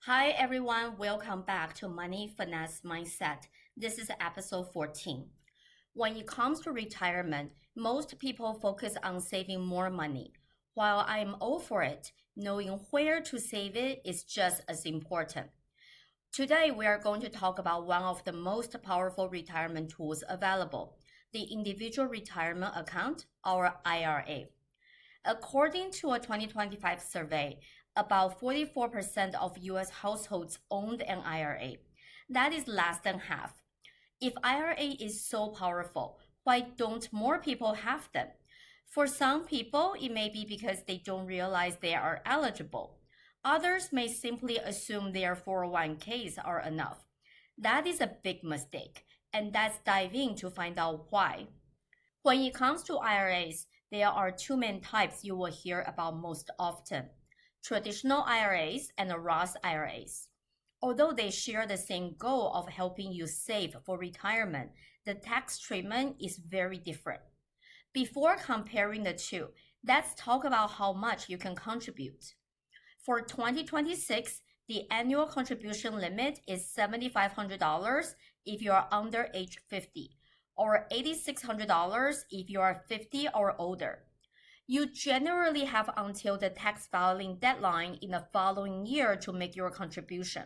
Hi everyone, welcome back to Money.Finesse.Mindset. This is episode 14. When it comes to retirement, most people focus on saving more money. While I'm all for it, knowing where to save it is just as important. Today, we are going to talk about one of the most powerful retirement tools available, the individual retirement account, or IRA. According to a 2025 survey, about 44% of US households owned an IRA. That is less than half. If IRA is so powerful, why don't more people have them? For some people, it may be because they don't realize they are eligible. Others may simply assume their 401ks are enough. That is a big mistake, and let's dive in to find out why. When it comes to IRAs, there are two main types you will hear about most often: traditional IRAs and Roth IRAs. Although they share the same goal of helping you save for retirement, the tax treatment is very different. Before comparing the two, let's talk about how much you can contribute. For 2026, the annual contribution limit is $7,500 if you are under age 50, or $8,600 if you are 50 or older. You generally have until the tax filing deadline in the following year to make your contribution.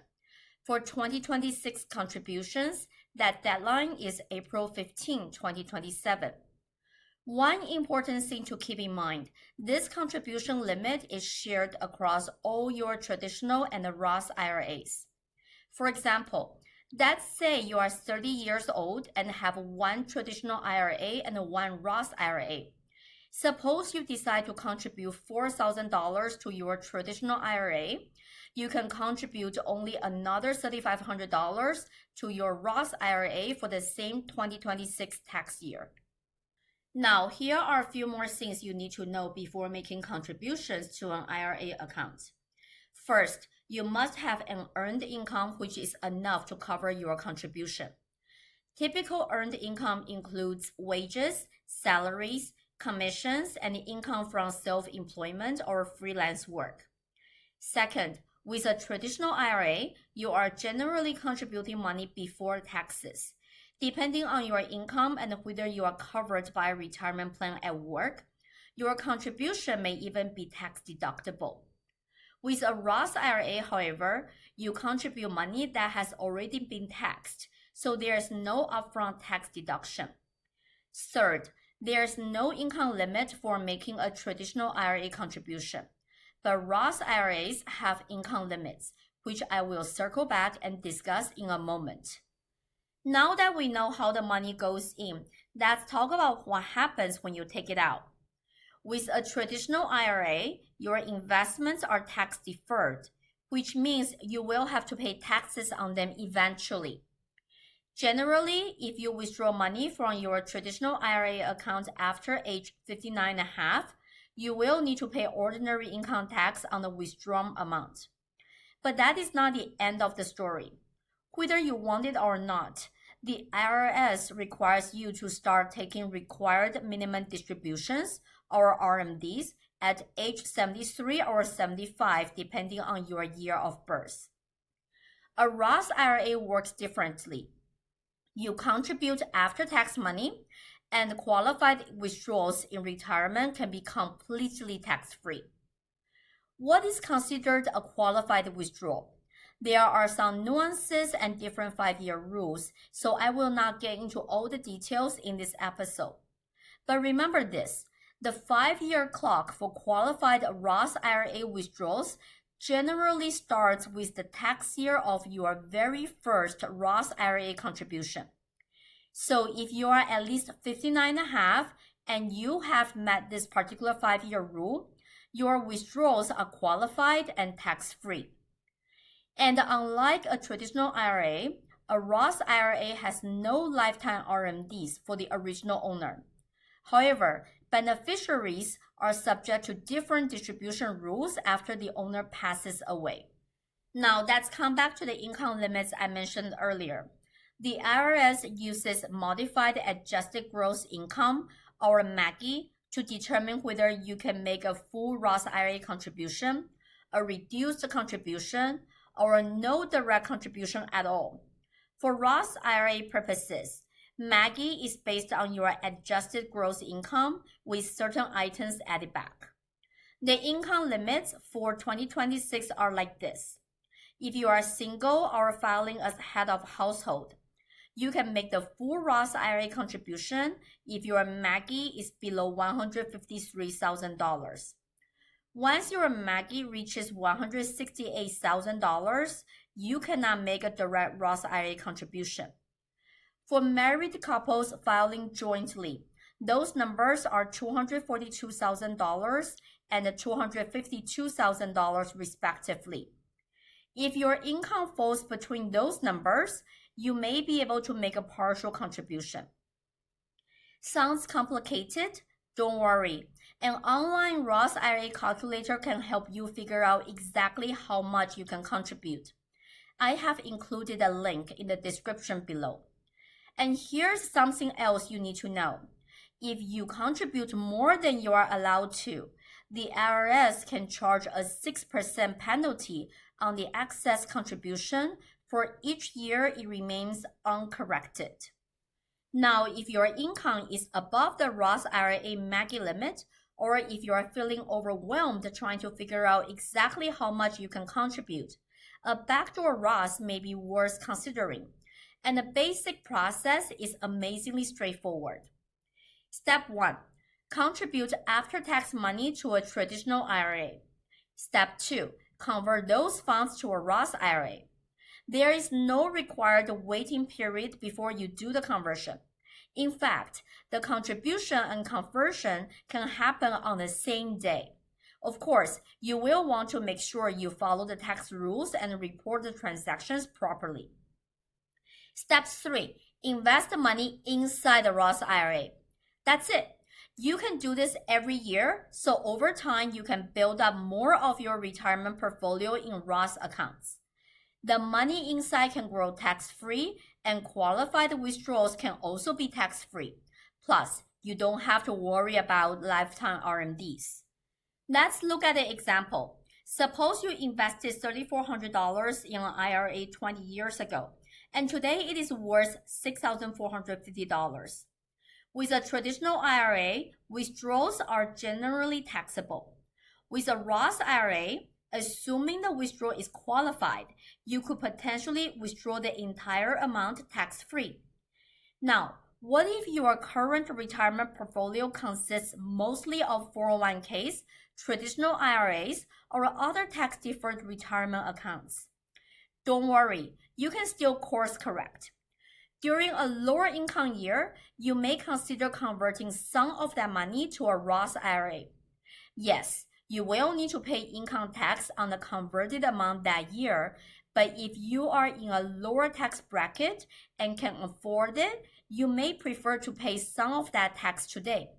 For 2026 contributions, that deadline is April 15, 2027. One important thing to keep in mind, this contribution limit is shared across all your traditional and Roth IRAs. For example, let's say you are 30 years old and have one traditional IRA and one Roth IRA. Suppose you decide to contribute $4,000 to your traditional IRA. You can contribute only another $3,500 to your Roth IRA for the same 2026 tax year. Now, here are a few more things you need to know before making contributions to an IRA account. First, you must have an earned income which is enough to cover your contribution. Typical earned income includes wages, salaries, commissions, and income from self-employment or freelance work. Second, with a traditional IRA, you are generally contributing money before taxes. Depending on your income and whether you are covered by a retirement plan at work, your contribution may even be tax deductible. With a Roth IRA, however, you contribute money that has already been taxed, so there is no upfront tax deduction. Third, there is no income limit for making a traditional IRA contribution, but Roth IRAs have income limits, which I will circle back and discuss in a moment. Now that we know how the money goes in, let's talk about what happens when you take it out. With a traditional IRA, your investments are tax deferred, which means you will have to pay taxes on them eventually. Generally, if you withdraw money from your traditional IRA account after age 59.5, you will need to pay ordinary income tax on the withdrawn amount. But that is not the end of the story. Whether you want it or not, the IRS requires you to start taking required minimum distributions, or RMDs, at age 73 or 75, depending on your year of birth. A Roth IRA works differently. You contribute after-tax money, and qualified withdrawals in retirement can be completely tax-free. What is considered a qualified withdrawal? There are some nuances and different 5-year rules, so I will not get into all the details in this episode. But remember this, the 5-year clock for qualified Roth IRA withdrawals generally starts with the tax year of your very first Roth IRA contribution. So if you are at least 59.5 and you have met this particular 5-year rule, your withdrawals are qualified and tax-free. And unlike a traditional IRA, a Roth IRA has no lifetime RMDs for the original owner. However, beneficiaries are subject to different distribution rules after the owner passes away. Now let's come back to the income limits I mentioned earlier. The IRS uses Modified Adjusted Gross Income, or MAGI, to determine whether you can make a full Roth IRA contribution, a reduced contribution, or no direct contribution at all. For Roth IRA purposes, MAGI is based on your adjusted gross income with certain items added back. The income limits for 2026 are like this. If you are single or filing as head of household, you can make the full Roth IRA contribution if your MAGI is below $153,000. Once your MAGI reaches $168,000, you cannot make a direct Roth IRA contribution. For married couples filing jointly, those numbers are $242,000 and $252,000 respectively. If your income falls between those numbers, you may be able to make a partial contribution. Sounds complicated? Don't worry. An online Roth IRA calculator can help you figure out exactly how much you can contribute. I have included a link in the description below. And here's something else you need to know. If you contribute more than you are allowed to, the IRS can charge a 6% penalty on the excess contribution for each year it remains uncorrected. Now, if your income is above the Roth IRA MAGI limit, or if you are feeling overwhelmed trying to figure out exactly how much you can contribute, a backdoor Roth may be worth considering. And the basic process is amazingly straightforward. Step 1. Contribute after-tax money to a traditional IRA. Step 2. Convert those funds to a Roth IRA. There is no required waiting period before you do the conversion. In fact, the contribution and conversion can happen on the same day. Of course, you will want to make sure you follow the tax rules and report the transactions properly. Step 3. Invest the money inside the Roth IRA. That's it. You can do this every year, so over time you can build up more of your retirement portfolio in Roth accounts. The money inside can grow tax-free, and qualified withdrawals can also be tax-free. Plus, you don't have to worry about lifetime RMDs. Let's look at an example. Suppose you invested $3,400 in an IRA 20 years ago, and today it is worth $6,450. With a traditional IRA, withdrawals are generally taxable. With a Roth IRA, assuming the withdrawal is qualified, you could potentially withdraw the entire amount tax-free. Now, what if your current retirement portfolio consists mostly of 401ks, traditional IRAs, or other tax-deferred retirement accounts? Don't worry, you can still course correct. During a lower income year, you may consider converting some of that money to a Roth IRA. Yes, you will need to pay income tax on the converted amount that year, but if you are in a lower tax bracket and can afford it, you may prefer to pay some of that tax today.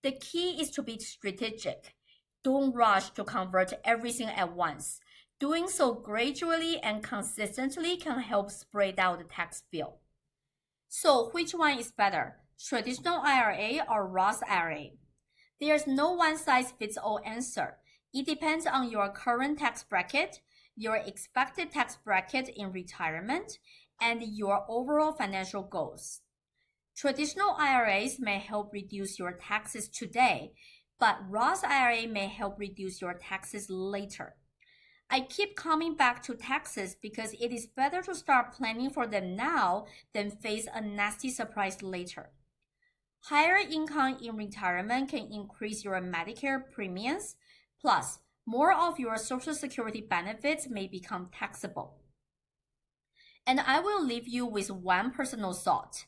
The key is to be strategic. Don't rush to convert everything at once. Doing so gradually and consistently can help spread out the tax bill. So which one is better, traditional IRA or Roth IRA? There's no one-size-fits-all answer. It depends on your current tax bracket, your expected tax bracket in retirement, and your overall financial goals. Traditional IRAs may help reduce your taxes today, but Roth IRA may help reduce your taxes later. I keep coming back to taxes because it is better to start planning for them now than face a nasty surprise later. Higher income in retirement can increase your Medicare premiums, plus more of your Social Security benefits may become taxable. And I will leave you with one personal thought.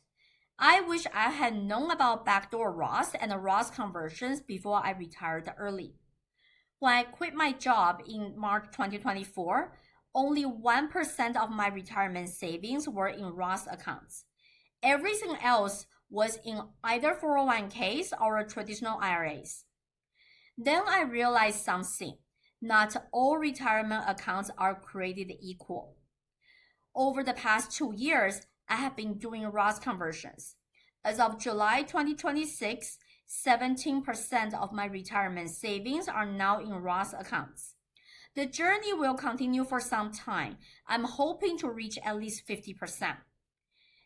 I wish I had known about backdoor Roths and Roth conversions before I retired early. When I quit my job in March 2024, only 1% of my retirement savings were in Roth accounts. Everything else was in either 401ks or traditional IRAs. Then I realized something. Not all retirement accounts are created equal. Over the past 2 years, I have been doing Roth conversions. As of July 2026, 17% of my retirement savings are now in Roth accounts. The journey will continue for some time. I'm hoping to reach at least 50%.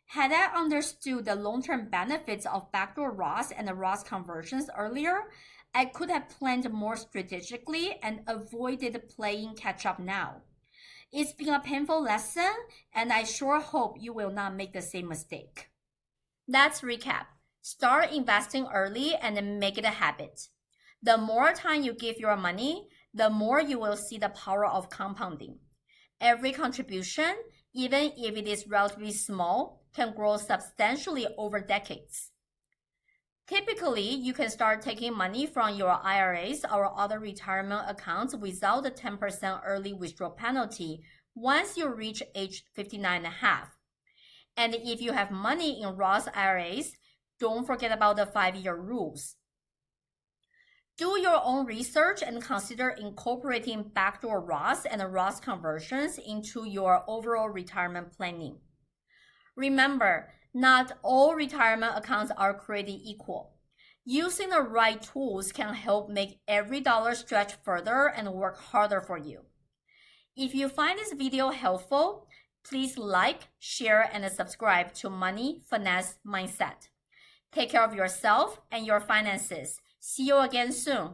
Had I understood the long-term benefits of backdoor Roths and the Roth conversions earlier, I could have planned more strategically and avoided playing catch-up now. It's been a painful lesson, and I sure hope you will not make the same mistake. Let's recap. Start investing early and make it a habit. The more time you give your money, the more you will see the power of compounding. Every contribution, even if it is relatively small, can grow substantially over decades. Typically, you can start taking money from your IRAs or other retirement accounts without the 10% early withdrawal penalty once you reach age 59.5. And if you have money in Roth IRAs, don't forget about the 5-year rules. Do your own research and consider incorporating backdoor Roths and Roth conversions into your overall retirement planning. Remember, not all retirement accounts are created equal. Using the right tools can help make every dollar stretch further and work harder for you. If you find this video helpful, please like, share, and subscribe to Money.Finesse.Mindset. Take care of yourself and your finances. See you again soon.